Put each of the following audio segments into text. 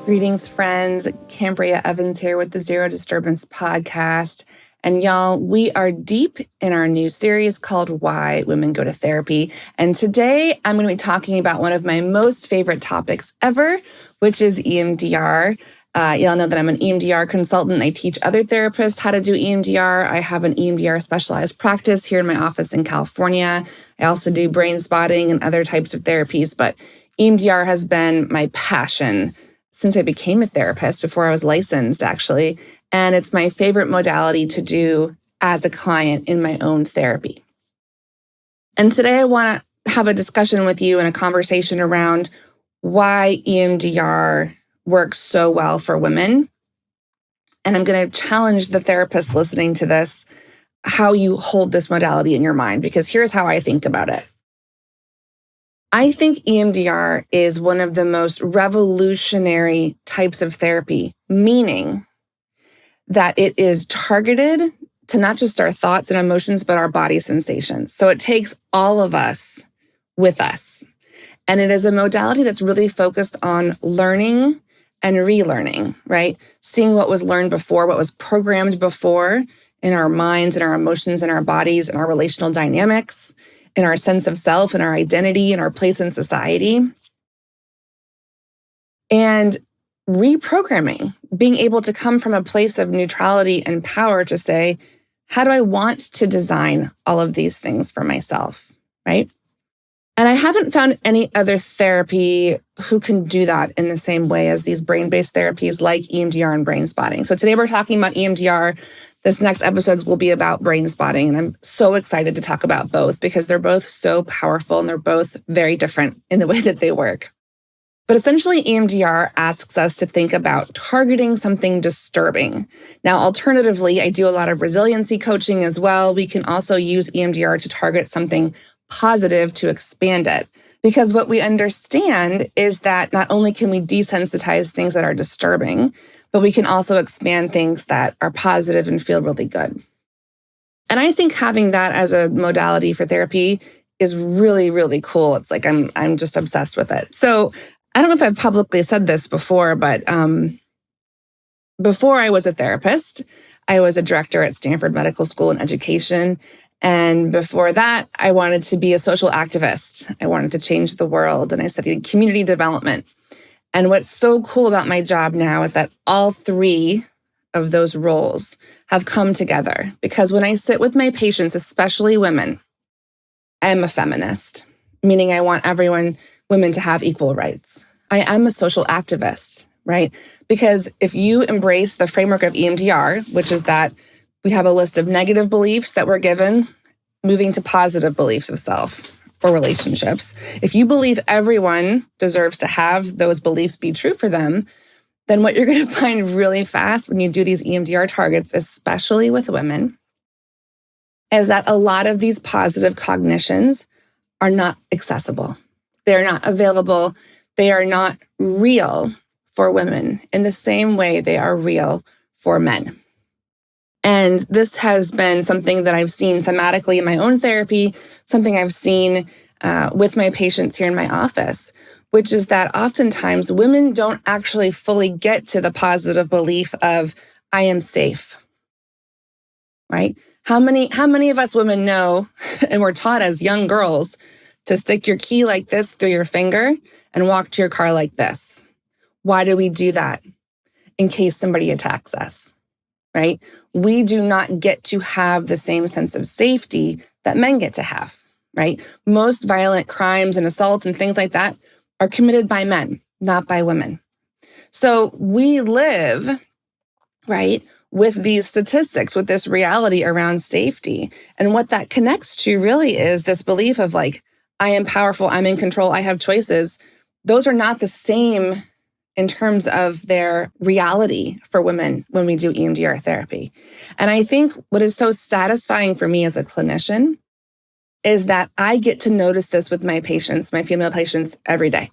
Greetings, friends. Kambria Evans here with the Zero Disturbance podcast. And y'all, we are deep in our new series called Why Women Go to Therapy. And today I'm going to be talking about one of my most favorite topics ever, which is EMDR. Y'all know that I'm an EMDR consultant. I teach other therapists how to do EMDR. I have an EMDR specialized practice here in my office in California. I also do brain spotting and other types of therapies, but EMDR has been my passion since I became a therapist, before I was licensed, actually. And it's my favorite modality to do as a client in my own therapy. And today I want to have a discussion with you and a conversation around why EMDR works so well for women. And I'm going to challenge the therapists listening to this, how you hold this modality in your mind, because here's how I think about it. I think EMDR is one of the most revolutionary types of therapy, meaning that it is targeted to not just our thoughts and emotions, but our body sensations. So it takes all of us with us. And it is a modality that's really focused on learning and relearning, right? Seeing what was learned before, what was programmed before in our minds and our emotions and our bodies and our relational dynamics, in our sense of self and our identity and our place in society. And reprogramming, being able to come from a place of neutrality and power to say, how do I want to design all of these things for myself, right? And I haven't found any other therapy who can do that in the same way as these brain-based therapies like EMDR and brain spotting. So today we're talking about EMDR. This next episodes will be about brain spotting. And I'm so excited to talk about both because they're both so powerful and they're both very different in the way that they work. But essentially, EMDR asks us to think about targeting something disturbing. Now, alternatively, I do a lot of resiliency coaching as well. We can also use EMDR to target something positive to expand it. Because what we understand is that not only can we desensitize things that are disturbing, but we can also expand things that are positive and feel really good. And I think having that as a modality for therapy is really, really cool. It's like I'm just obsessed with it. So I don't know if I've publicly said this before, but before I was a therapist, I was a director at Stanford Medical School in education. And before that, I wanted to be a social activist. I wanted to change the world, and I studied community development. And what's so cool about my job now is that all three of those roles have come together. Because when I sit with my patients, especially women, I am a feminist, meaning I want women to have equal rights. I am a social activist, right? Because if you embrace the framework of EMDR, which is that we have a list of negative beliefs that we're given, moving to positive beliefs of self or relationships. If you believe everyone deserves to have those beliefs be true for them, then what you're going to find really fast when you do these EMDR targets, especially with women, is that a lot of these positive cognitions are not accessible. They're not available. They are not real for women in the same way they are real for men. And this has been something that I've seen thematically in my own therapy, something I've seen with my patients here in my office, which is that oftentimes women don't actually fully get to the positive belief of, I am safe, right? How many of us women know, and we're taught as young girls, to stick your key like this through your finger and walk to your car like this? Why do we do that? In case somebody attacks us. Right? We do not get to have the same sense of safety that men get to have, right? Most violent crimes and assaults and things like that are committed by men, not by women. So we live, right, with these statistics, with this reality around safety. And what that connects to really is this belief of like, I am powerful, I'm in control, I have choices. Those are not the same in terms of their reality for women when we do EMDR therapy. And I think what is so satisfying for me as a clinician is that I get to notice this with my patients, my female patients, every day.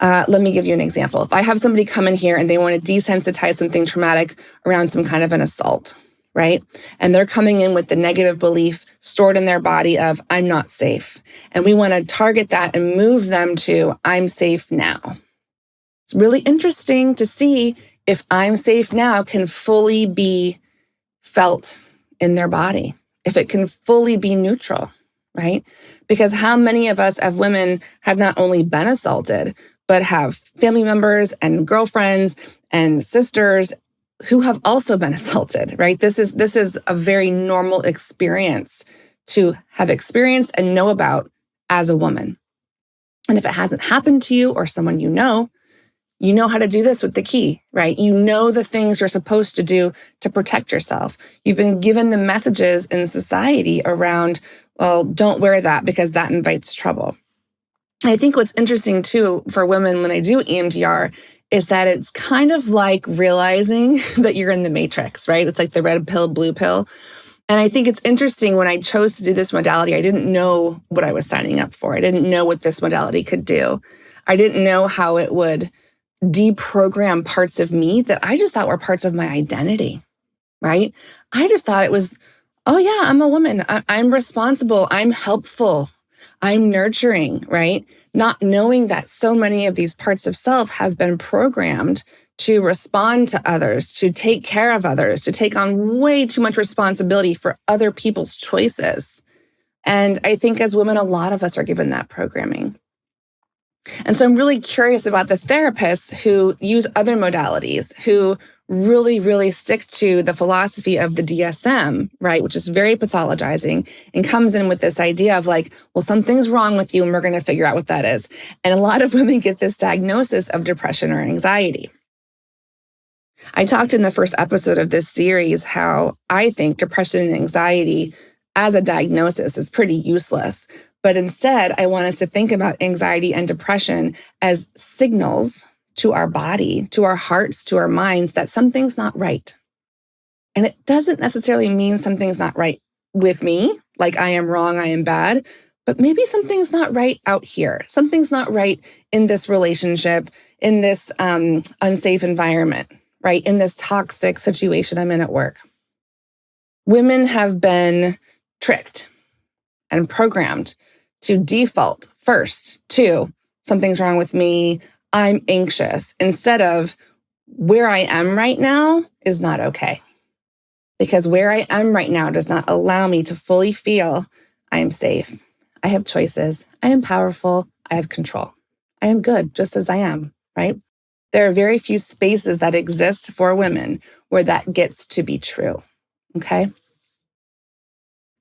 Let me give you an example. If I have somebody come in here and they want to desensitize something traumatic around some kind of an assault, right? And they're coming in with the negative belief stored in their body of, I'm not safe. And we want to target that and move them to, I'm safe now. It's really interesting to see if I'm safe now can fully be felt in their body, if it can fully be neutral, right? Because how many of us as women have not only been assaulted, but have family members and girlfriends and sisters who have also been assaulted, right? This is a very normal experience to have experienced and know about as a woman. And if it hasn't happened to you or someone you know how to do this with the key, right? You know the things you're supposed to do to protect yourself. You've been given the messages in society around, well, don't wear that because that invites trouble. And I think what's interesting too for women when they do EMDR is that it's kind of like realizing that you're in the matrix, right? It's like the red pill, blue pill. And I think it's interesting when I chose to do this modality, I didn't know what I was signing up for. I didn't know what this modality could do. I didn't know how it would deprogram parts of me that I just thought were parts of my identity, right? I just thought it was, oh yeah, I'm a woman. I'm responsible. I'm helpful. I'm nurturing, right? Not knowing that so many of these parts of self have been programmed to respond to others, to take care of others, to take on way too much responsibility for other people's choices. And I think as women, a lot of us are given that programming. And so I'm really curious about the therapists who use other modalities, who really, really stick to the philosophy of the DSM, right, which is very pathologizing and comes in with this idea of like, well, something's wrong with you and we're going to figure out what that is. And a lot of women get this diagnosis of depression or anxiety. I talked in the first episode of this series how I think depression and anxiety as a diagnosis is pretty useless. But instead, I want us to think about anxiety and depression as signals to our body, to our hearts, to our minds that something's not right. And it doesn't necessarily mean something's not right with me, like I am wrong, I am bad, but maybe something's not right out here. Something's not right in this relationship, in this unsafe environment, right? In this toxic situation I'm in at work. Women have been tricked and programmed to default first to something's wrong with me, I'm anxious, instead of where I am right now is not okay. Because where I am right now does not allow me to fully feel I am safe. I have choices. I am powerful. I have control. I am good just as I am, right? There are very few spaces that exist for women where that gets to be true, okay?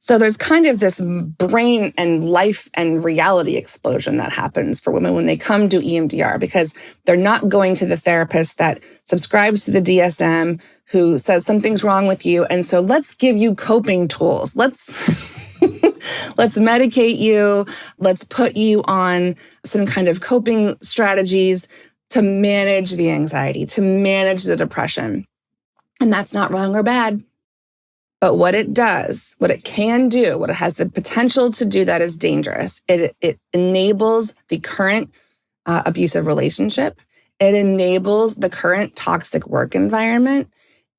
So there's kind of this brain and life and reality explosion that happens for women when they come to EMDR because they're not going to the therapist that subscribes to the DSM who says something's wrong with you. And so let's give you coping tools. Let's medicate you. Let's put you on some kind of coping strategies to manage the anxiety, to manage the depression. And that's not wrong or bad. But what it does, what it can do, what it has the potential to do that is dangerous. It enables the current abusive relationship. It enables the current toxic work environment.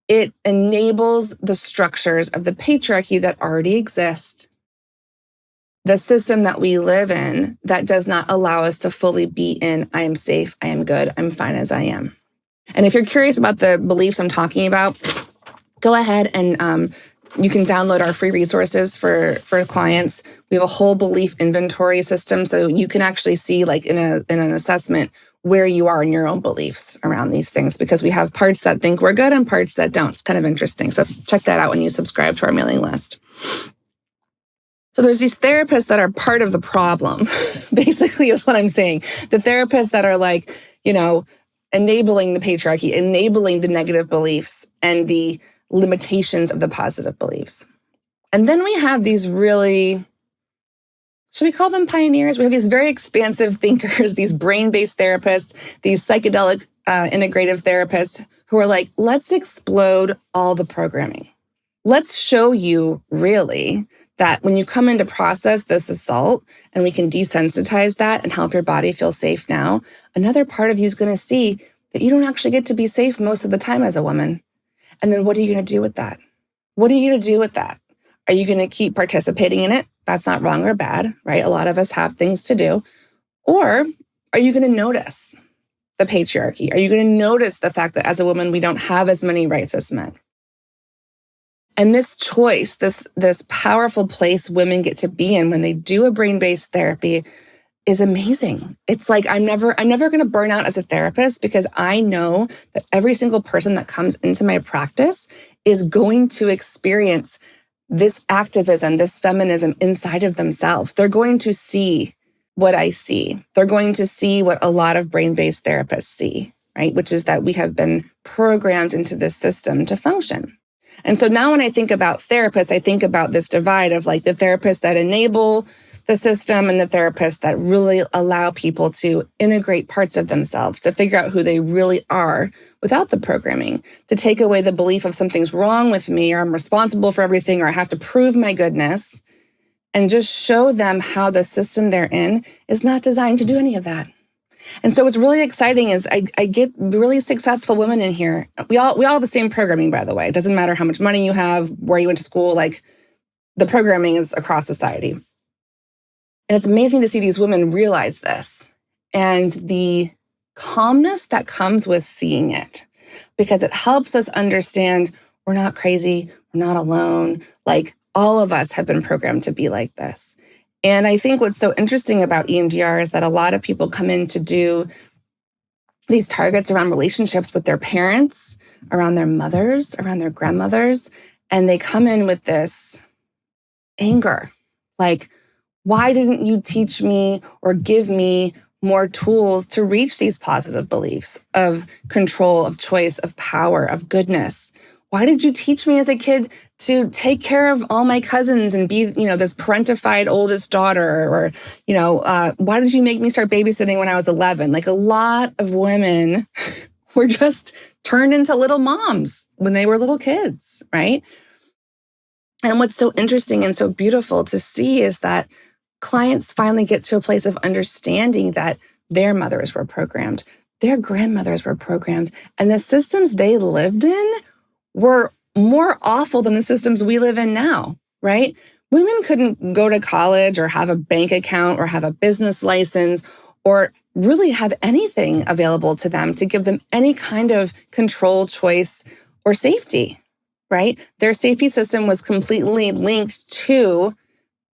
It enables the structures of the patriarchy that already exist. The system that we live in that does not allow us to fully be in, I am safe, I am good, I'm fine as I am. And if you're curious about the beliefs I'm talking about, go ahead and you can download our free resources for clients. We have a whole belief inventory system, so you can actually see, like in an assessment, where you are in your own beliefs around these things, because we have parts that think we're good and parts that don't. It's kind of interesting. So check that out when you subscribe to our mailing list. So there's these therapists that are part of the problem, basically is what I'm saying. The therapists that are like, enabling the patriarchy, enabling the negative beliefs and the limitations of the positive beliefs. And then we have these really, should we call them pioneers? We have these very expansive thinkers, these brain-based therapists, these psychedelic integrative therapists who are like, let's explode all the programming. Let's show you really that when you come in to process this assault and we can desensitize that and help your body feel safe now, another part of you is going to see that you don't actually get to be safe most of the time as a woman. And then what are you going to do with that? What are you going to do with that? Are you going to keep participating in it? That's not wrong or bad, right? A lot of us have things to do. Or are you going to notice the patriarchy? Are you going to notice the fact that as a woman, we don't have as many rights as men? And this choice, this powerful place women get to be in when they do a brain-based therapy is amazing. It's like I'm never going to burn out as a therapist because I know that every single person that comes into my practice is going to experience this activism, this feminism inside of themselves. They're going to see what I see. They're going to see what a lot of brain-based therapists see, right? Which is that we have been programmed into this system to function. And so now when I think about therapists, I think about this divide of like the therapists that enable the system and the therapists that really allow people to integrate parts of themselves, to figure out who they really are without the programming, to take away the belief of something's wrong with me or I'm responsible for everything or I have to prove my goodness, and just show them how the system they're in is not designed to do any of that. And so what's really exciting is I get really successful women in here. We all have the same programming, by the way. It doesn't matter how much money you have, where you went to school, like the programming is across society. And it's amazing to see these women realize this and the calmness that comes with seeing it, because it helps us understand we're not crazy, we're not alone. Like all of us have been programmed to be like this. And I think what's so interesting about EMDR is that a lot of people come in to do these targets around relationships with their parents, around their mothers, around their grandmothers, and they come in with this anger. Like, why didn't you teach me or give me more tools to reach these positive beliefs of control, of choice, of power, of goodness? Why did you teach me as a kid to take care of all my cousins and be, this parentified oldest daughter? Or, why did you make me start babysitting when I was 11? Like a lot of women were just turned into little moms when they were little kids, right? And what's so interesting and so beautiful to see is that clients finally get to a place of understanding that their mothers were programmed, their grandmothers were programmed, and the systems they lived in were more awful than the systems we live in now, right? Women couldn't go to college or have a bank account or have a business license or really have anything available to them to give them any kind of control, choice, or safety, right? Their safety system was completely linked to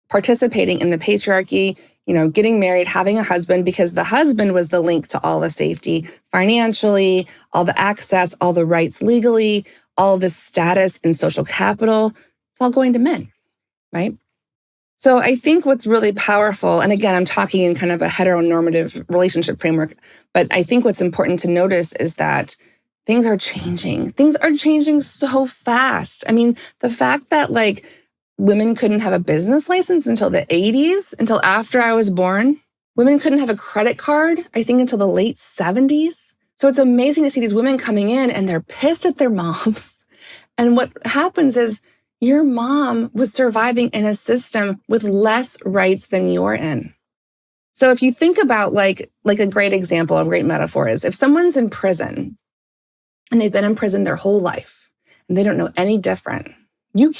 participating in the patriarchy, getting married, having a husband, because the husband was the link to all the safety financially, all the access, all the rights legally, all the status and social capital. It's all going to men, right? So I think what's really powerful, and again, I'm talking in kind of a heteronormative relationship framework, but I think what's important to notice is that things are changing. Things are changing so fast. I mean, the fact that women couldn't have a business license until the 80s, until after I was born. Women couldn't have a credit card, I think, until the late 70s. So it's amazing to see these women coming in and they're pissed at their moms. And what happens is your mom was surviving in a system with less rights than you're in. So if you think about like a great example, a great metaphor is if someone's in prison and they've been in prison their whole life and they don't know any different,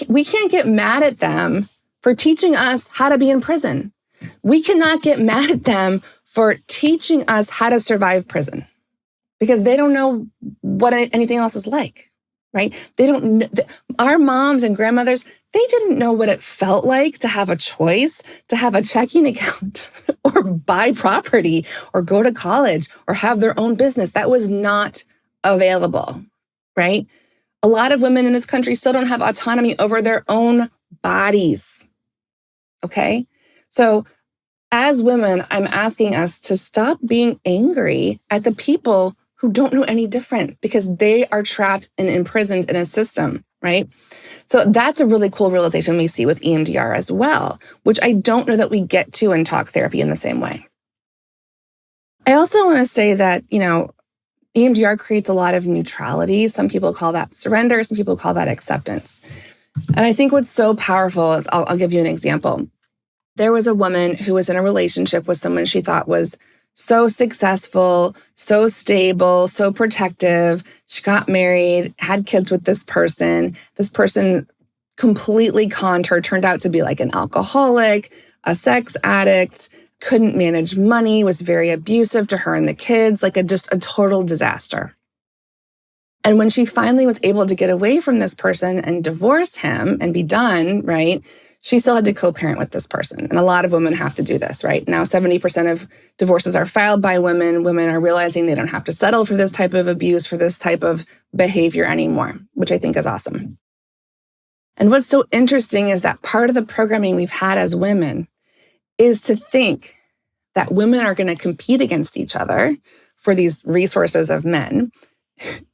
we can't get mad at them for teaching us how to be in prison. We cannot get mad at them for teaching us how to survive prison because they don't know what anything else is like, right? They don't know. Our moms and grandmothers, they didn't know what it felt like to have a choice, to have a checking account or buy property or go to college or have their own business. That was not available, right? A lot of women in this country still don't have autonomy over their own bodies, okay? So as women, I'm asking us to stop being angry at the people who don't know any different because they are trapped and imprisoned in a system, right? So that's a really cool realization we see with EMDR as well, which I don't know that we get to in talk therapy in the same way. I also want to say that, EMDR creates a lot of neutrality. Some people call that surrender. Some people call that acceptance. And I think what's so powerful is, I'll give you an example. There was a woman who was in a relationship with someone she thought was so successful, so stable, so protective. She got married, had kids with this person. This person completely conned her, turned out to be like an alcoholic, a sex addict, couldn't manage money, was very abusive to her and the kids, like just a total disaster. And when she finally was able to get away from this person and divorce him and be done, right, she still had to co-parent with this person. And a lot of women have to do this, right? Now, 70% of divorces are filed by women. Women are realizing they don't have to settle for this type of abuse, for this type of behavior anymore, which I think is awesome. And what's so interesting is that part of the programming we've had as women is to think that women are going to compete against each other for these resources of men,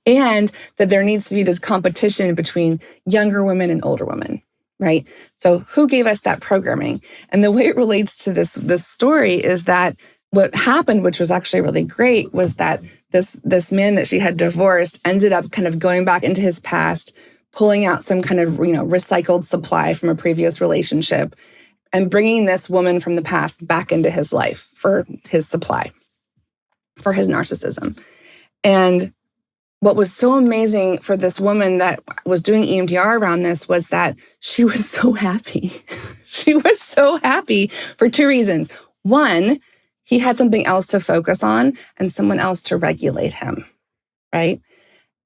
and that there needs to be this competition between younger women and older women, right? So who gave us that programming? And the way it relates to this story is that what happened, which was actually really great, was that this man that she had divorced ended up kind of going back into his past, pulling out some kind of, recycled supply from a previous relationship and bringing this woman from the past back into his life for his supply, for his narcissism. And what was so amazing for this woman that was doing EMDR around this was that she was so happy. She was so happy for two reasons. One, he had something else to focus on and someone else to regulate him, right?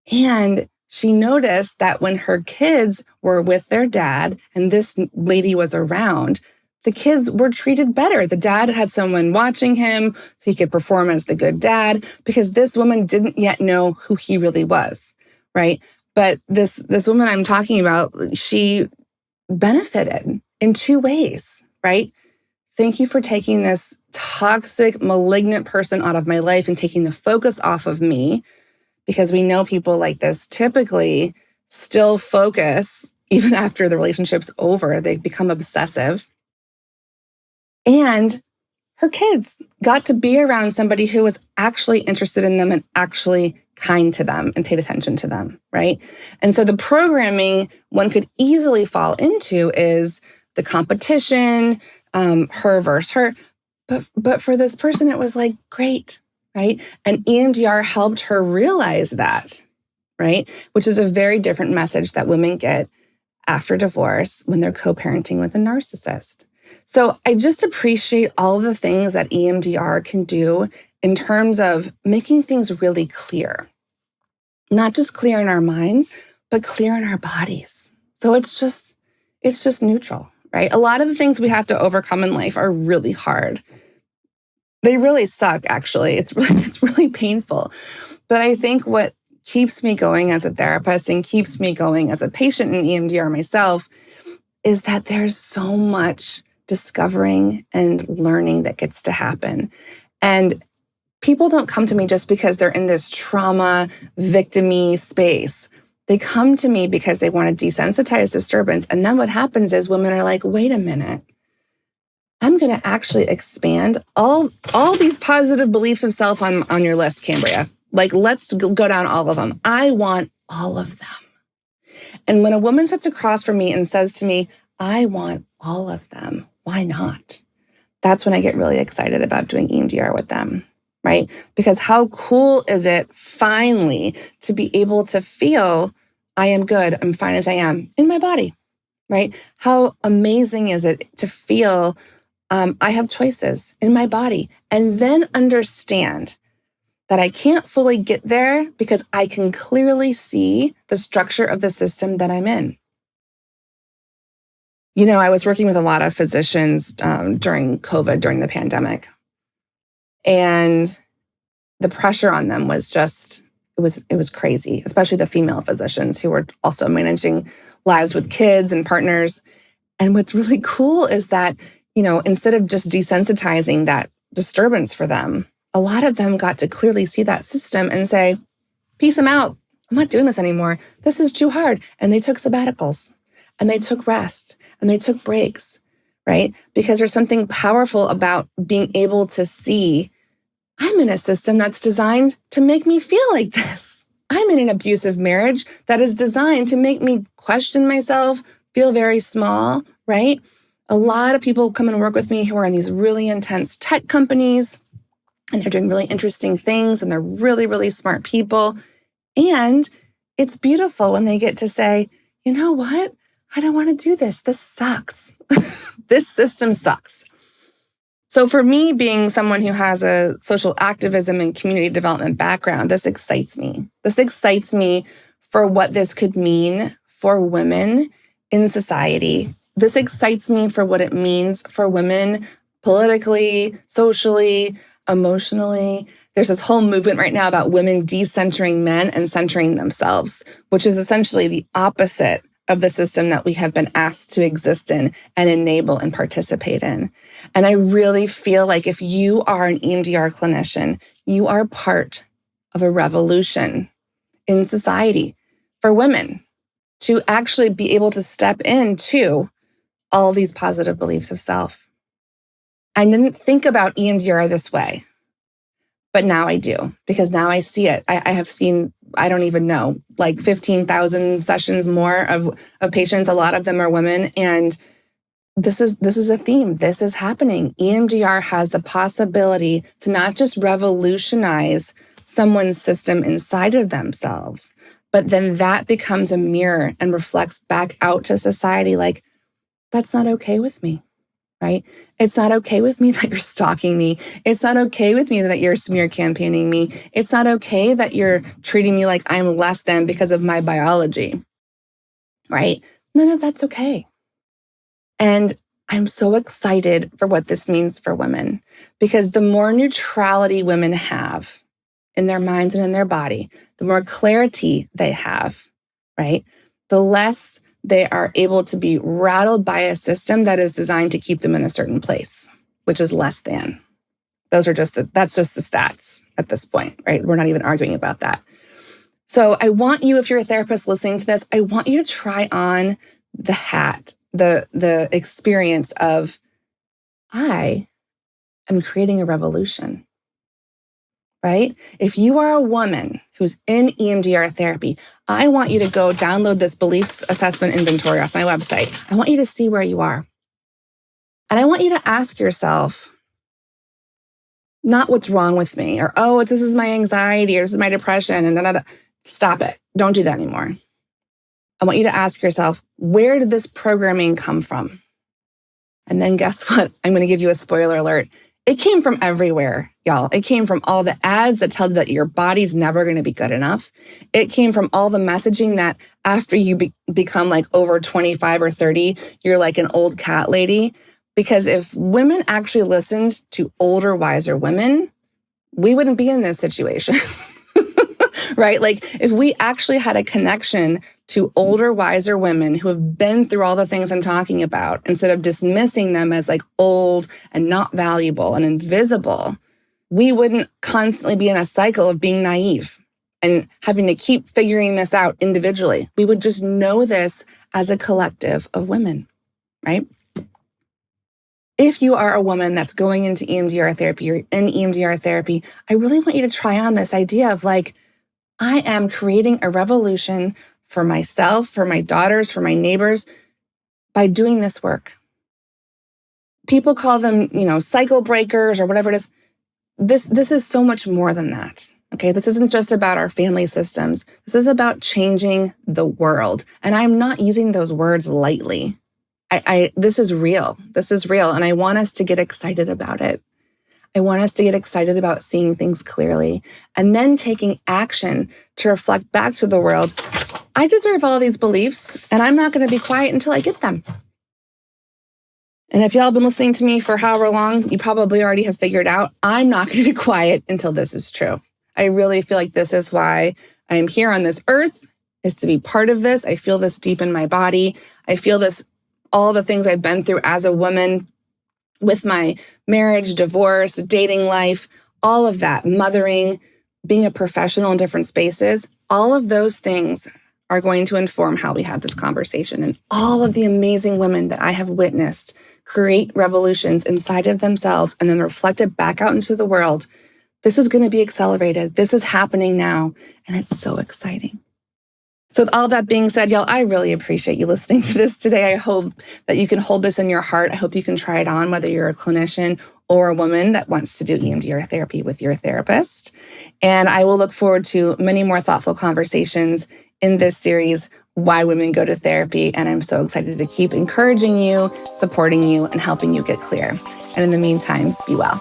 And she noticed that when her kids were with their dad and this lady was around, the kids were treated better. The dad had someone watching him so he could perform as the good dad because this woman didn't yet know who he really was, right? But this woman I'm talking about, she benefited in two ways, right? Thank you for taking this toxic, malignant person out of my life and taking the focus off of me, because we know people like this typically still focus even after the relationship's over. They become obsessive. And her kids got to be around somebody who was actually interested in them and actually kind to them and paid attention to them, right? And so the programming one could easily fall into is the competition, her versus her. But for this person, it was like, great, right? And EMDR helped her realize that, right? Which is a very different message that women get after divorce when they're co-parenting with a narcissist. So I just appreciate all of the things that EMDR can do in terms of making things really clear. Not just clear in our minds, but clear in our bodies. So it's just neutral, right? A lot of the things we have to overcome in life are really hard. They really suck, actually. It's really painful. But I think what keeps me going as a therapist and keeps me going as a patient in EMDR myself is that there's so much discovering and learning that gets to happen. And people don't come to me just because they're in this trauma, victim-y space. They come to me because they want to desensitize disturbance. And then what happens is women are like, wait a minute, I'm going to actually expand all these positive beliefs of self on your list, Kambria. Like, let's go down all of them. I want all of them. And when a woman sits across from me and says to me, I want all of them, why not? That's when I get really excited about doing EMDR with them, right? Because how cool is it finally to be able to feel I am good, I'm fine as I am in my body, right? How amazing is it to feel I have choices in my body, and then understand that I can't fully get there because I can clearly see the structure of the system that I'm in. I was working with a lot of physicians during COVID, during the pandemic. And the pressure on them was just, it was crazy, especially the female physicians who were also managing lives with kids and partners. And what's really cool is that, instead of just desensitizing that disturbance for them, a lot of them got to clearly see that system and say, peace, I'm out. I'm not doing this anymore. This is too hard. And they took sabbaticals and they took rest and they took breaks, right? Because there's something powerful about being able to see I'm in a system that's designed to make me feel like this. I'm in an abusive marriage that is designed to make me question myself, feel very small, right? A lot of people come and work with me who are in these really intense tech companies, and they're doing really interesting things, and they're really, really smart people. And it's beautiful when they get to say, you know what? I don't want to do this. This sucks. This system sucks. So for me, being someone who has a social activism and community development background, this excites me. This excites me for what this could mean for women in society. This excites me for what it means for women politically, socially, emotionally. There's this whole movement right now about women decentering men and centering themselves, which is essentially the opposite of the system that we have been asked to exist in and enable and participate in. And I really feel like if you are an EMDR clinician, you are part of a revolution in society for women to actually be able to step into all these positive beliefs of self. I didn't think about EMDR this way, but now I do, because now I see it. I have seen, I don't even know, like 15,000 sessions more of patients. A lot of them are women. And this is a theme. This is happening. EMDR has the possibility to not just revolutionize someone's system inside of themselves, but then that becomes a mirror and reflects back out to society like, that's not okay with me. Right? It's not okay with me that you're stalking me. It's not okay with me that you're smear campaigning me. It's not okay that you're treating me like I'm less than because of my biology. Right? None of that's okay. And I'm so excited for what this means for women, because the more neutrality women have in their minds and in their body, the more clarity they have, right? The less they are able to be rattled by a system that is designed to keep them in a certain place, which is less than. That's just the stats at this point, right? We're not even arguing about that. So I want you, if you're a therapist listening to this, I want you to try on the hat, the experience of, I am creating a revolution, right? If you are a woman who's in EMDR therapy, I want you to go download this beliefs assessment inventory off my website. I want you to see where you are. And I want you to ask yourself, not what's wrong with me, or, oh, this is my anxiety, or this is my depression, and da. Stop it. Don't do that anymore. I want you to ask yourself, where did this programming come from? And then guess what? I'm going to give you a spoiler alert. It came from everywhere, y'all. It came from all the ads that tell you that your body's never going to be good enough. It came from all the messaging that after you become like over 25 or 30, you're like an old cat lady. Because if women actually listened to older, wiser women, we wouldn't be in this situation. Right? Like if we actually had a connection to older, wiser women who have been through all the things I'm talking about, instead of dismissing them as like old and not valuable and invisible, we wouldn't constantly be in a cycle of being naive and having to keep figuring this out individually. We would just know this as a collective of women, right? If you are a woman that's going into EMDR therapy or in EMDR therapy, I really want you to try on this idea of like, I am creating a revolution for myself, for my daughters, for my neighbors by doing this work. People call them, cycle breakers or whatever it is. This is so much more than that. Okay, this isn't just about our family systems. This is about changing the world. And I'm not using those words lightly. This is real. This is real. And I want us to get excited about it. I want us to get excited about seeing things clearly and then taking action to reflect back to the world. I deserve all these beliefs, and I'm not going to be quiet until I get them. And if y'all have been listening to me for however long, you probably already have figured out I'm not going to be quiet until this is true. I really feel like this is why I am here on this earth, is to be part of this. I feel this deep in my body. I feel this, all the things I've been through as a woman, with my marriage, divorce, dating life, all of that, mothering, being a professional in different spaces, all of those things are going to inform how we have this conversation. And all of the amazing women that I have witnessed create revolutions inside of themselves and then reflect it back out into the world, this is going to be accelerated. This is happening now. And it's so exciting. So with all that being said, y'all, I really appreciate you listening to this today. I hope that you can hold this in your heart. I hope you can try it on, whether you're a clinician or a woman that wants to do EMDR therapy with your therapist. And I will look forward to many more thoughtful conversations in this series why women go to therapy. And I'm so excited to keep encouraging you, supporting you, and helping you get clear. And in the meantime, be well.